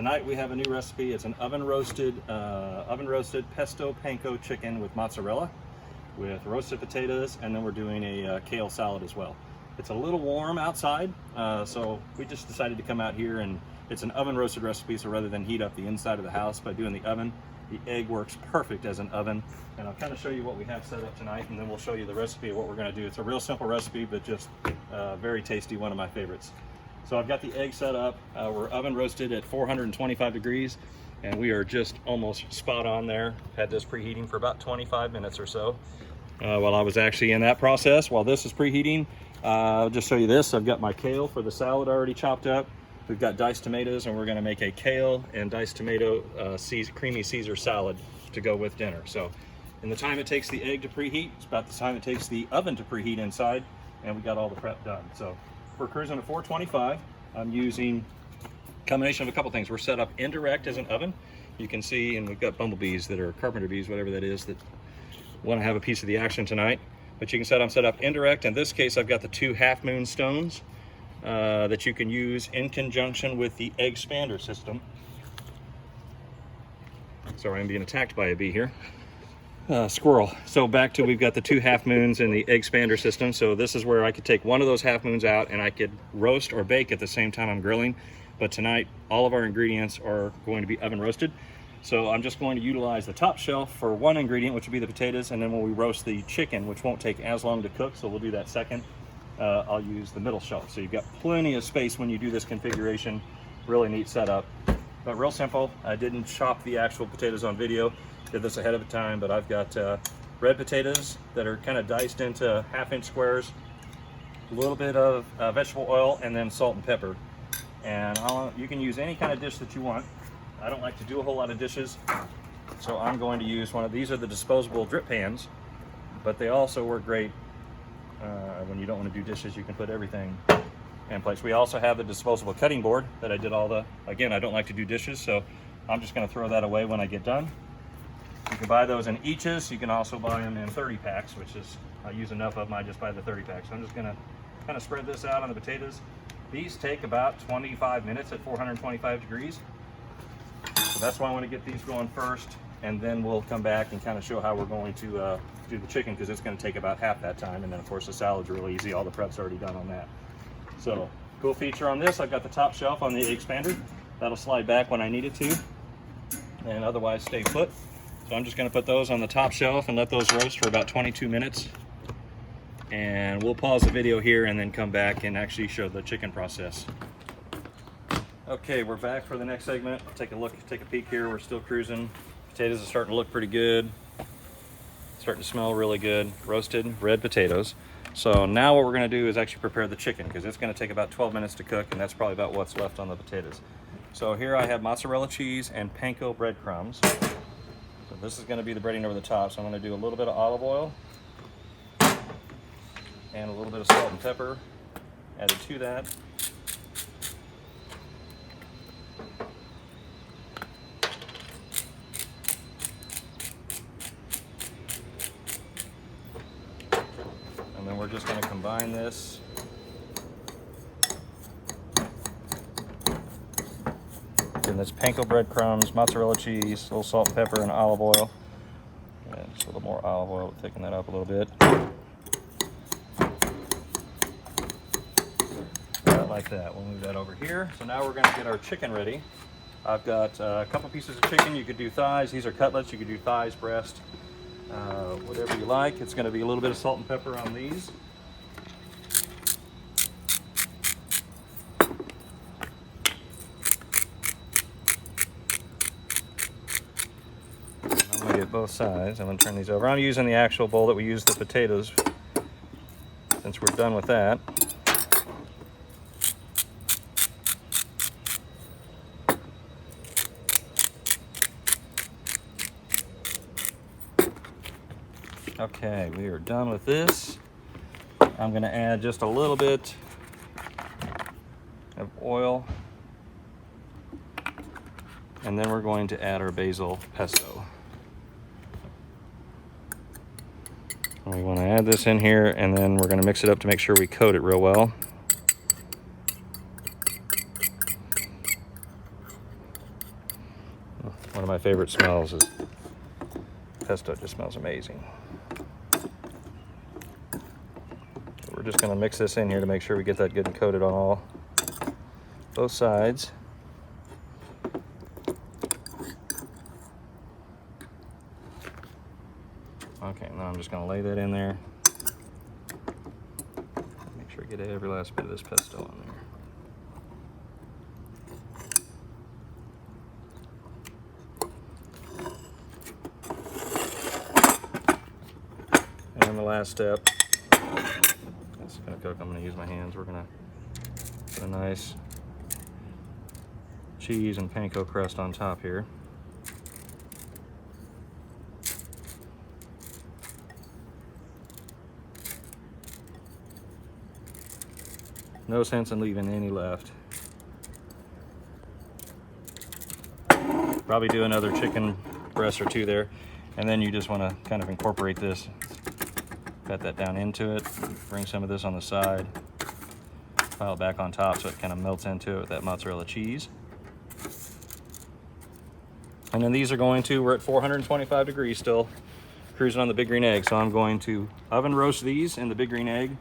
Tonight we have a new recipe. It's an oven roasted pesto panko chicken with mozzarella, with roasted potatoes, and then we're doing a kale salad as well. It's a little warm outside, so we just decided to come out here, and it's an oven roasted recipe, so rather than heat up the inside of the house by doing the oven, the egg works perfect as an oven. And I'll kind of show you what we have set up tonight, and then we'll show you the recipe of what we're going to do. It's a real simple recipe, but just very tasty, one of my favorites. So I've got the egg set up. We're oven roasted at 425 degrees, and we are just almost spot on there. Had this preheating for about 25 minutes or so. While I was actually in that process, while this is preheating, I'll just show you this. I've got my kale for the salad already chopped up. We've got diced tomatoes, and we're going to make a kale and diced tomato creamy Caesar salad to go with dinner. So in the time it takes the egg to preheat, it's about the time it takes the oven to preheat inside, and we got all the prep done. So we're cruising to 425. I'm using a combination of a couple things. We're set up indirect as an oven. You can see, and we've got bumblebees that are carpenter bees, whatever that is, that want to have a piece of the action tonight. But you can set I'm set up indirect. In this case, I've got the 2 half moon stones that you can use in conjunction with the egg expander system. Sorry, I'm being attacked by a bee here. Squirrel. So back to, we've got the 2 half moons in the egg expander system. So this is where I could take one of those half moons out and I could roast or bake at the same time I'm grilling. But tonight, all of our ingredients are going to be oven roasted. So I'm just going to utilize the top shelf for one ingredient, which will be the potatoes, and then when we roast the chicken, which won't take as long to cook, so we'll do that second, I'll use the middle shelf. So you've got plenty of space when you do this configuration. Really neat setup, but real simple. I didn't chop the actual potatoes on video, did this ahead of time, but I've got red potatoes that are kind of diced into 1/2-inch squares, a little bit of vegetable oil, and then salt and pepper. And you can use any kind of dish that you want. I don't like to do a whole lot of dishes, so I'm going to use one of these. Are the disposable drip pans, but they also work great when you don't want to do dishes. You can put everything in place. We also have the disposable cutting board that I did all the, again, I don't like to do dishes, so I'm just going to throw that away when I get done. You can buy those in eaches. You can also buy them in 30 packs, which is, I use enough of them, I just buy the 30 packs. So I'm just going to kind of spread this out on the potatoes. These take about 25 minutes at 425 degrees. So that's why I want to get these going first, and then we'll come back and kind of show how we're going to do the chicken, because it's going to take about half that time. And then of course the salad's really easy. All the prep's already done on that. So cool feature on this, I've got the top shelf on the egg expander. That'll slide back when I need it to, and otherwise stay put. So I'm just going to put those on the top shelf and let those roast for about 22 minutes. And we'll pause the video here and then come back and actually show the chicken process. Okay, we're back for the next segment. Take a look, take a peek here. We're still cruising. Potatoes are starting to look pretty good. Starting to smell really good. Roasted red potatoes. So now what we're going to do is actually prepare the chicken, because it's going to take about 12 minutes to cook, and that's probably about what's left on the potatoes. So here I have mozzarella cheese and panko breadcrumbs. So this is going to be the breading over the top. So I'm going to do a little bit of olive oil and a little bit of salt and pepper added to that. And then we're just going to combine this. And that's panko breadcrumbs, mozzarella cheese, a little salt and pepper, and olive oil. And just a little more olive oil to thicken that up a little bit. Like that. We'll move that over here. So now we're going to get our chicken ready. I've got a couple pieces of chicken. You could do thighs. These are cutlets. You could do thighs, breast, whatever you like. It's going to be a little bit of salt and pepper on these. I'm going to get both sides. I'm going to turn these over. I'm using the actual bowl that we use the potatoes, since we're done with that. Okay, we are done with this. I'm going to add just a little bit of oil, and then we're going to add our basil pesto. And we want to add this in here, and then we're going to mix it up to make sure we coat it real well. One of my favorite smells is pesto. It just smells amazing. So we're just going to mix this in here to make sure we get that good and coated on both sides. Okay, now I'm just going to lay that in there. Make sure I get every last bit of this pesto on there. And then the last step, it's going to cook. I'm going to use my hands. We're going to put a nice cheese and panko crust on top here. No sense in leaving any left. Probably do another chicken breast or two there. And then you just want to kind of incorporate this. Pat that down into it. Bring some of this on the side. Pile it back on top so it kind of melts into it with that mozzarella cheese. And then these are we're at 425 degrees still, cruising on the big green egg. So I'm going to oven roast these in the big green egg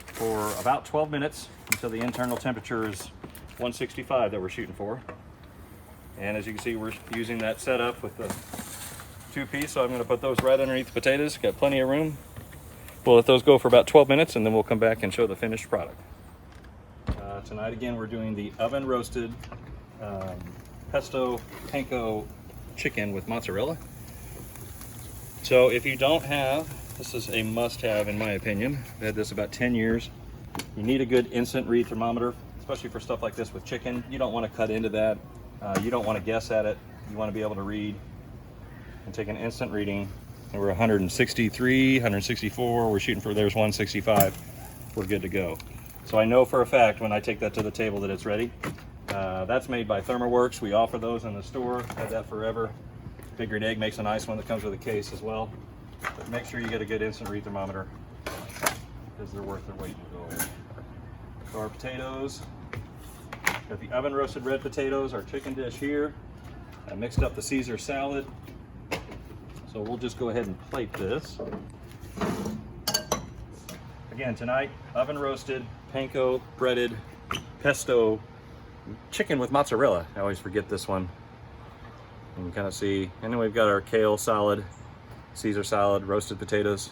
for about 12 minutes until the internal temperature is 165 that we're shooting for. And as you can see, we're using that setup with the 2-piece, so I'm going to put those right underneath the potatoes. Got plenty of room. We'll let those go for about 12 minutes and then we'll come back and show the finished product. Tonight again we're doing the oven roasted pesto panko chicken with mozzarella. So if you don't have, this is a must-have in my opinion. I've had this about 10 years. You need a good instant read thermometer, especially for stuff like this with chicken. You don't want to cut into that. You don't want to guess at it. You want to be able to read and take an instant reading. And we're 163, 164. We're shooting for, there's 165. We're good to go. So I know for a fact when I take that to the table that it's ready. That's made by Thermoworks. We offer those in the store. Had that forever. Big Green Egg makes a nice one that comes with a case as well. But make sure you get a good instant read thermometer because they're worth their weight in gold. So our potatoes, got the oven roasted red potatoes, our chicken dish here. I mixed up the Caesar salad. So we'll just go ahead and plate this. Again, tonight, oven roasted, panko breaded, pesto chicken with mozzarella. I always forget this one. You can kind of see. And then we've got our kale salad, Caesar salad, roasted potatoes.